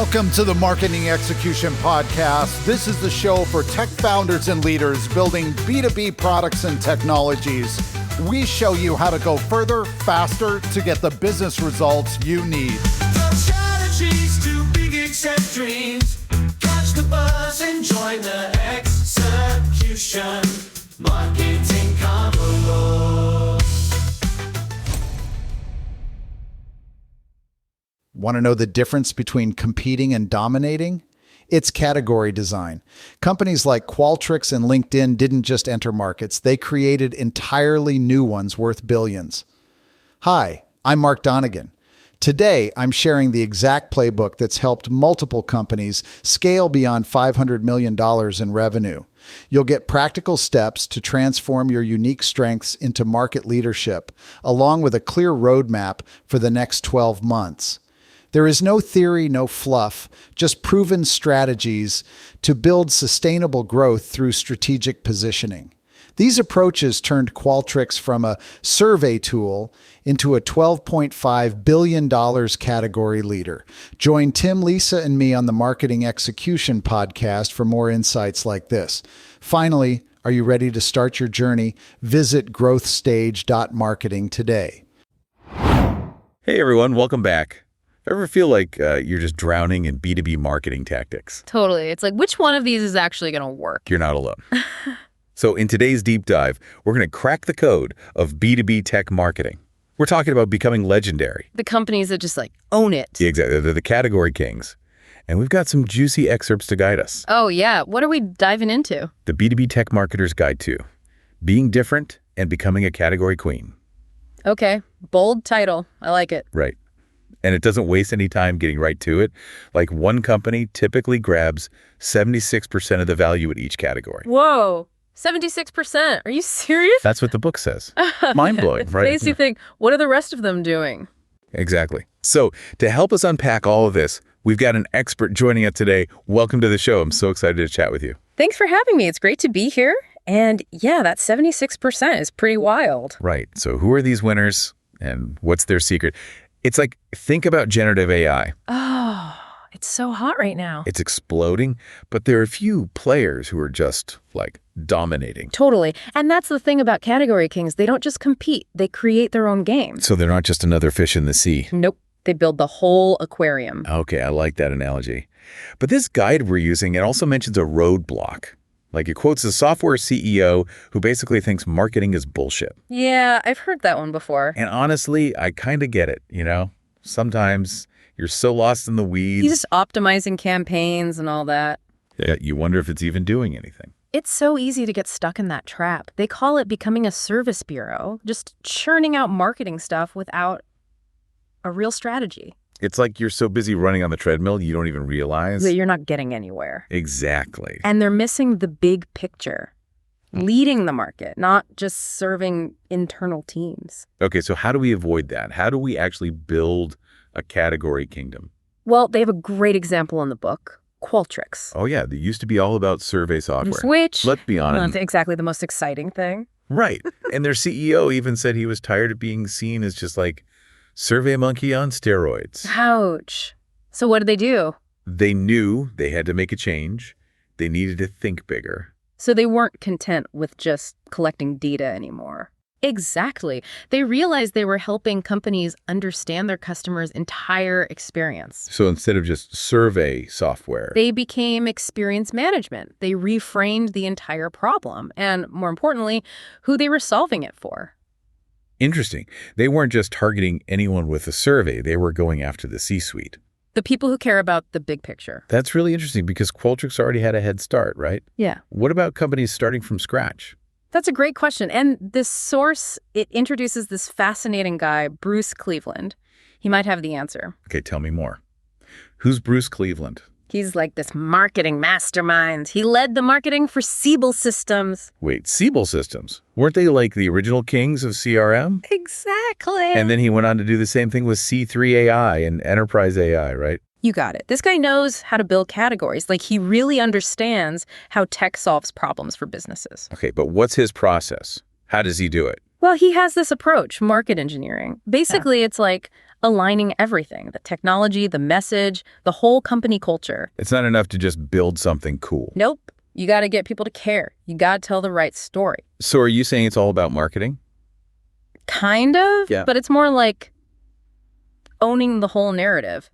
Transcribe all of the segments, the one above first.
Welcome to the Marketing Execution Podcast. This is the show for tech founders and leaders building B2B products and technologies. We show you how to go further, faster to get the business results you need. From strategies to big gigs and dreams, catch the buzz and join the execution. Marketing Convo. Want to know the difference between competing and dominating? It's category design. Companies like Qualtrics and LinkedIn didn't just enter markets, they created entirely new ones worth billions. Hi, I'm Mark Donegan. Today, I'm sharing the exact playbook that's helped multiple companies scale beyond $500 million in revenue. You'll get practical steps to transform your unique strengths into market leadership, along with a clear roadmap for the next 12 months. There is no theory, no fluff, just proven strategies to build sustainable growth through strategic positioning. These approaches turned Qualtrics from a survey tool into a $12.5 billion category leader. Join Tim, Lisa, and me on the Marketing Execution Podcast for more insights like this. Finally, are you ready to start your journey? Visit growthstage.marketing today. Hey everyone, welcome back. Ever feel like you're just drowning in B2B marketing tactics? Totally. It's like, which one of these is actually going to work? You're not alone. So in today's deep dive, we're going to crack the code of B2B tech marketing. We're talking about becoming legendary. The companies that just own it. Yeah, exactly. They're the category kings. And we've got some juicy excerpts to guide us. Oh, yeah. What are we diving into? The B2B Tech Marketer's Guide to Being Different and Becoming a Category Queen. Okay. Bold title. I like it. Right. And it doesn't waste any time getting right to it. Like one company typically grabs 76% of the value at each category. Whoa. 76%. Are you serious? That's what the book says. Mind-blowing, right? It makes you think, what are the rest of them doing? Exactly. So to help us unpack all of this, we've got an expert joining us today. Welcome to the show. I'm so excited to chat with you. Thanks for having me. It's great to be here. And yeah, that 76% is pretty wild. Right. So who are these winners and what's their secret? It's like, think about generative AI. Oh, it's so hot right now. It's exploding, but there are a few players who are just dominating. Totally. And that's the thing about category kings. They don't just compete. They create their own game. So they're not just another fish in the sea. Nope. They build the whole aquarium. Okay, I like that analogy. But this guide we're using, it also mentions a roadblock. It quotes a software CEO who basically thinks marketing is bullshit. Yeah, I've heard that one before. And honestly, I kind of get it, Sometimes you're so lost in the weeds. He's just optimizing campaigns and all that. Yeah, you wonder if it's even doing anything. It's so easy to get stuck in that trap. They call it becoming a service bureau, just churning out marketing stuff without a real strategy. It's like you're so busy running on the treadmill, you don't even realize that you're not getting anywhere. Exactly. And they're missing the big picture, leading the market, not just serving internal teams. Okay, so how do we avoid that? How do we actually build a category kingdom? Well, they have a great example in the book, Qualtrics. Oh yeah, they used to be all about survey software. Which, let's be honest, not exactly the most exciting thing. Right. And their CEO even said he was tired of being seen as just Survey Monkey on steroids. Ouch. So what did they do? They knew they had to make a change. They needed to think bigger. So they weren't content with just collecting data anymore. Exactly. They realized they were helping companies understand their customers' entire experience. So instead of just survey software, they became experience management. They reframed the entire problem and, more importantly, who they were solving it for. Interesting. They weren't just targeting anyone with a survey. They were going after the C-suite. The people who care about the big picture. That's really interesting because Qualtrics already had a head start, right? Yeah. What about companies starting from scratch? That's a great question. And this source, it introduces this fascinating guy, Bruce Cleveland. He might have the answer. Okay, tell me more. Who's Bruce Cleveland? He's like this marketing mastermind. He led the marketing for Siebel Systems. Wait, Siebel Systems? Weren't they the original kings of CRM? Exactly. And then he went on to do the same thing with C3 AI and Enterprise AI, right? You got it. This guy knows how to build categories. He really understands how tech solves problems for businesses. Okay, but what's his process? How does he do it? Well, he has this approach, market engineering. Basically, It's aligning everything, the technology, the message, the whole company culture. It's not enough to just build something cool. Nope. You got to get people to care. You got to tell the right story. So are you saying it's all about marketing? Kind of, Yeah. but it's more like owning the whole narrative.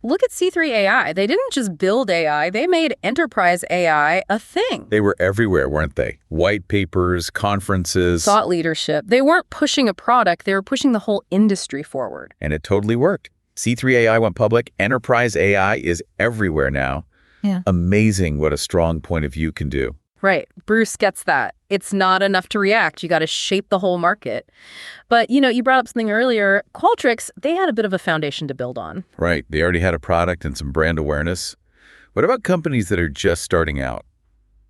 Look at C3 AI. They didn't just build AI, they made enterprise AI a thing. They were everywhere, weren't they? White papers, conferences. Thought leadership. They weren't pushing a product, they were pushing the whole industry forward. And it totally worked. C3 AI went public. Enterprise AI is everywhere now. Yeah. Amazing what a strong point of view can do. Right. Bruce gets that. It's not enough to react. You got to shape the whole market. But, you brought up something earlier. Qualtrics, they had a bit of a foundation to build on. Right. They already had a product and some brand awareness. What about companies that are just starting out?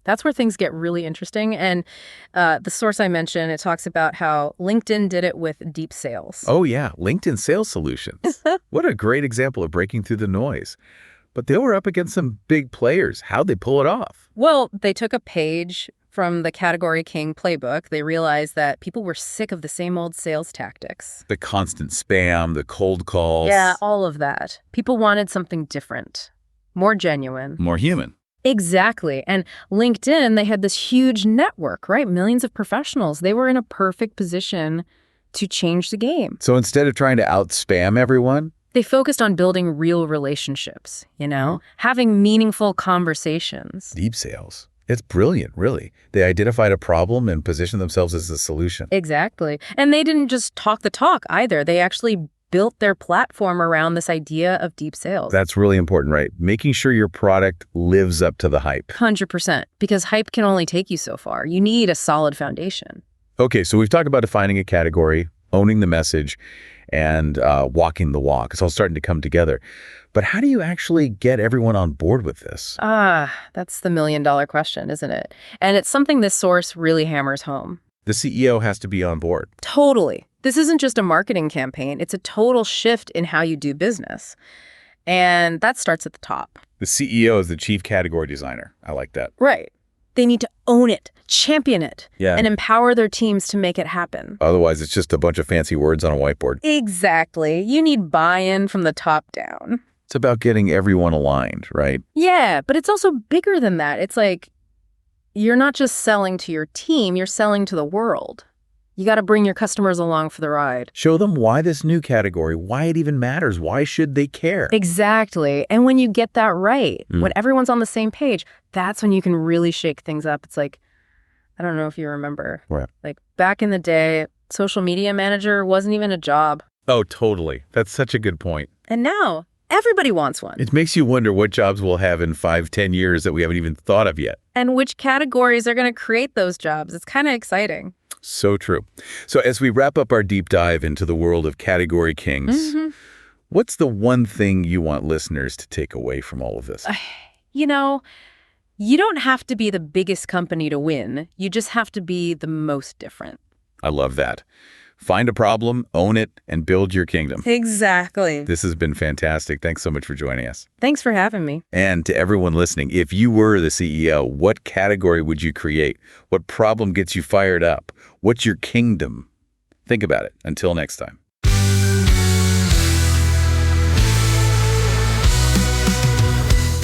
That's where things get really interesting. And the source I mentioned, it talks about how LinkedIn did it with deep sales. Oh, yeah. LinkedIn Sales Solutions. What a great example of breaking through the noise. But they were up against some big players. How'd they pull it off? Well, they took a page from the Category King playbook. They realized that people were sick of the same old sales tactics. The constant spam, the cold calls. Yeah, all of that. People wanted something different, more genuine. More human. Exactly. And LinkedIn, they had this huge network, right? Millions of professionals. They were in a perfect position to change the game. So instead of trying to out-spam everyone, They focused on building real relationships, having meaningful conversations. deep sales. It's brilliant, really. They identified a problem and positioned themselves as the solution. Exactly. And they didn't just talk the talk either. They actually built their platform around this idea of deep sales. That's really important, right? Making sure your product lives up to the hype. 100%. Because hype can only take you so far. You need a solid foundation. Okay, so we've talked about defining a category, owning the message, and walking the walk. It's all starting to come together. But how do you actually get everyone on board with this? That's the million-dollar question, isn't it? And it's something this source really hammers home. The CEO has to be on board. Totally. This isn't just a marketing campaign. It's a total shift in how you do business. And that starts at the top. The CEO is the chief category designer. I like that. Right. They need to own it, champion it, Yeah. and empower their teams to make it happen. Otherwise, it's just a bunch of fancy words on a whiteboard. Exactly. You need buy-in from the top down. It's about getting everyone aligned, right? Yeah, but it's also bigger than that. It's like you're not just selling to your team, you're selling to the world. You got to bring your customers along for the ride. Show them why this new category, why it even matters, why should they care? Exactly. And when you get that right, when everyone's on the same page, that's when you can really shake things up. It's like, I don't know if you remember, Right. like back in the day, social media manager wasn't even a job. Oh, totally. That's such a good point. And now everybody wants one. It makes you wonder what jobs we'll have in 5, 10 years that we haven't even thought of yet. And which categories are going to create those jobs. It's kind of exciting. So true. So as we wrap up our deep dive into the world of category kings, what's the one thing you want listeners to take away from all of this? You don't have to be the biggest company to win. You just have to be the most different. I love that. Find a problem, own it, and build your kingdom. Exactly. This has been fantastic. Thanks so much for joining us. Thanks for having me. And to everyone listening, if you were the CEO, what category would you create? What problem gets you fired up? What's your kingdom? Think about it. Until next time.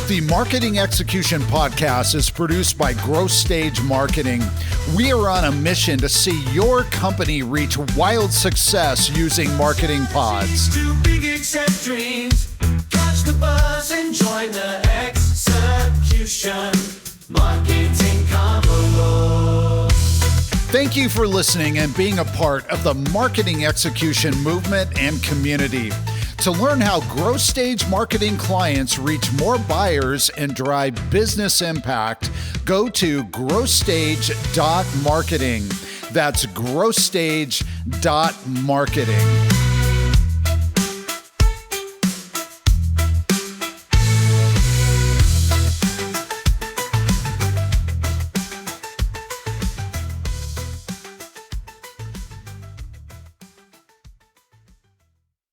The Marketing Execution Podcast is produced by Growth Stage Marketing. We are on a mission to see your company reach wild success using marketing pods. Too big, accept dreams. Catch the buzz and join the execution. Marketing convo. Thank you for listening and being a part of the marketing execution movement and community. To learn how growth stage marketing clients reach more buyers and drive business impact, go to growthstage.marketing. That's growthstage.marketing.